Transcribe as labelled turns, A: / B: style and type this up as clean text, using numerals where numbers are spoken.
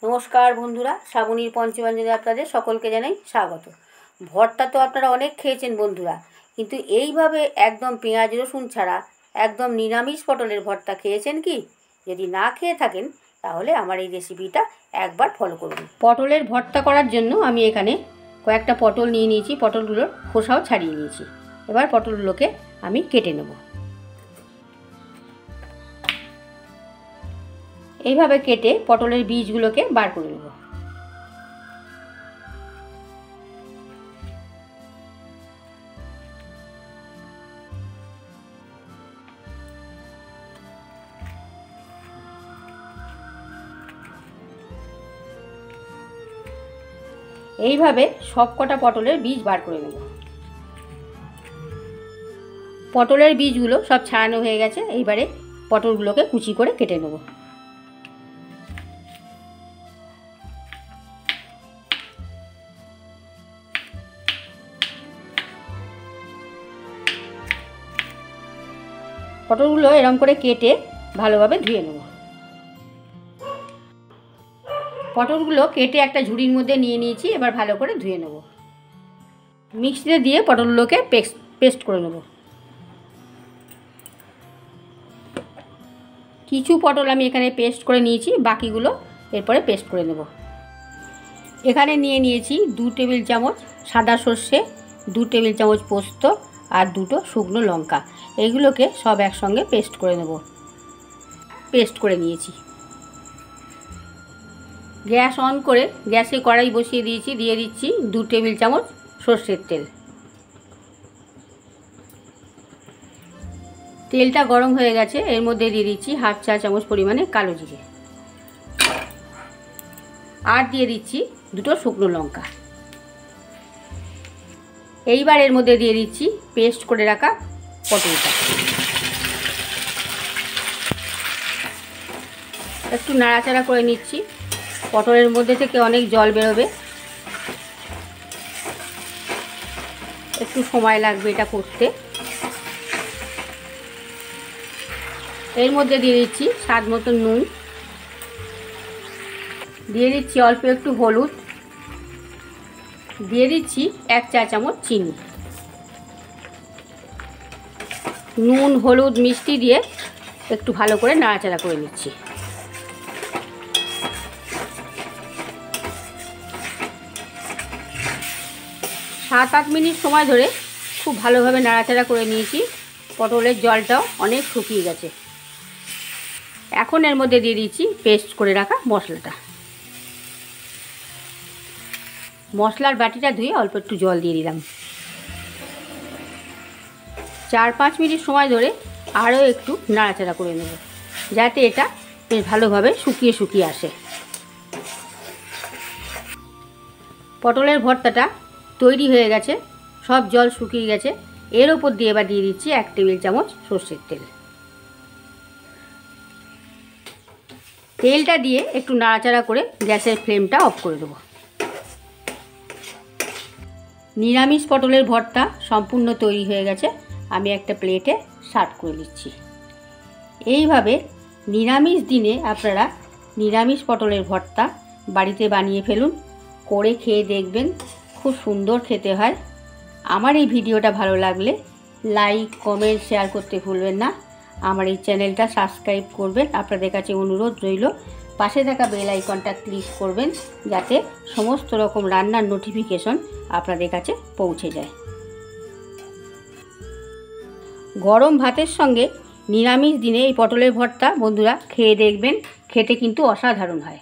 A: নমস্কার বন্ধুরা, শ্রাবণীর পঞ্চব্যঞ্জনে আপনাদের সকলকে জানাই স্বাগত। ভর্তা তো আপনারা অনেক খেয়েছেন বন্ধুরা, কিন্তু এইভাবে একদম পেঁয়াজ রসুন ছাড়া একদম নিরামিষ পটলের ভর্তা খেয়েছেন কি? যদি না খেয়ে থাকেন তাহলে আমার এই রেসিপিটা একবার ফলো করুন। পটলের ভর্তা করার জন্য আমি এখানে কয়েকটা পটল নিয়ে নিয়েছি, পটলগুলোর খোসাও ছাড়িয়ে নিয়েছি। এবার পটলগুলোকে আমি কেটে নেব। এইভাবে কেটে পটলের বীজগুলোকে বার করে নেব। এইভাবে সব কটা পটলের বীজ বার করে নেব। পটলের বীজগুলো সব ছাড়ানো হয়ে গেছে। এইবারে পটলগুলোকে কুচি করে কেটে নেব। পটলগুলো এরকম করে কেটে ভালোভাবে ধুয়ে নেব। পটলগুলো কেটে একটা ঝুড়ির মধ্যে নিয়ে নিয়েছি। এবার ভালো করে ধুয়ে নেব। মিক্সিতে দিয়ে পটলগুলোকে পেস্ট করে নেব। কিছু পটল আমি এখানে পেস্ট করে নিয়েছি, বাকিগুলো এরপরে পেস্ট করে নেব। এখানে নিয়ে নিয়েছি 2 টেবিল চামচ সাদা সর্ষে, 2 টেবিল চামচ পোস্ত আর 2টো শুকনো লঙ্কা। এইগুলোকে সব একসঙ্গে পেস্ট করে নেব। পেস্ট করে নিয়েছি। গ্যাস অন করে গ্যাসে কড়াই বসিয়ে দিয়েছি। দিয়ে দিচ্ছি 2 টেবিল চামচ সর্ষের তেল। তেলটা গরম হয়ে গেছে। এর মধ্যে দিয়ে দিচ্ছি 1/2 চা চামচ পরিমাণে কালো জিরে, আর দিয়ে দিচ্ছি 2টো শুকনো লঙ্কা। এইবার এর মধ্যে দিয়ে দিচ্ছি পেস্ট করে রাখা পটলটা। একটু নাড়াচাড়া করে নিচ্ছি। পটলের মধ্যে থেকে অনেক জল বেরোবে, একটু সময় লাগবে এটা করতে। এর মধ্যে দিয়ে দিচ্ছি স্বাদ মতো নুন, দিয়ে দিচ্ছি অল্প একটু হলুদ, দিয়ে দিচ্ছি 1 চা চামচ চিনি। নুন, হলুদ, মিষ্টি দিয়ে একটু ভালো করে নাড়াচাড়া করে নিচ্ছি। সাত 8 মিনিট সময় ধরে খুব ভালোভাবে নাড়াচাড়া করে নিয়েছি। পটলের জলটাও অনেক শুকিয়ে গেছে। এখন এর মধ্যে দিয়ে দিচ্ছি পেস্ট করে রাখা মশলাটা। মশলার বাটিটা ধুয়ে অল্প একটু জল দিয়ে দিলাম। 4-5 মিনিট সময় ধরে আরও একটু নাড়াচাড়া করে নেব, যাতে এটা বেশ ভালোভাবে শুকিয়ে আসে। পটলের ভর্তাটা তৈরি হয়ে গেছে, সব জল শুকিয়ে গেছে। এর ওপর দিয়ে এবার দিয়ে দিচ্ছি 1 টেবিল চামচ সর্ষের তেল। তেলটা দিয়ে একটু নাড়াচাড়া করে গ্যাসের ফ্লেমটা অফ করে দেবো। নিরামিষ পটলের ভর্তা সম্পূর্ণ তৈরি হয়ে গেছে। আমি একটা প্লেটে সার্ভ করে দিচ্ছি। এইভাবে নিরামিষ দিনে আপনারা নিরামিষ পটলের ভর্তা বাড়িতে বানিয়ে ফেলুন, করে খেয়ে দেখবেন, খুব সুন্দর খেতে হয়। আমার এই ভিডিওটা ভালো লাগলে লাইক, কমেন্ট, শেয়ার করতে ভুলবেন না। আমার এই চ্যানেলটা সাবস্ক্রাইব করবেন। আপনাদের কাছে অনুরোধ রইল পাশে থাকা বেল আইকনটা ক্লিক করবেন, যাতে সমস্ত রকম রান্নার নোটিফিকেশন আপনাদের কাছে পৌঁছে যায়। গরম ভাতের সঙ্গে নিরামিষ দিনে এই পটলের ভর্তা বন্ধুরা খেয়ে দেখবেন, খেতে কিন্তু অসাধারণ হয়।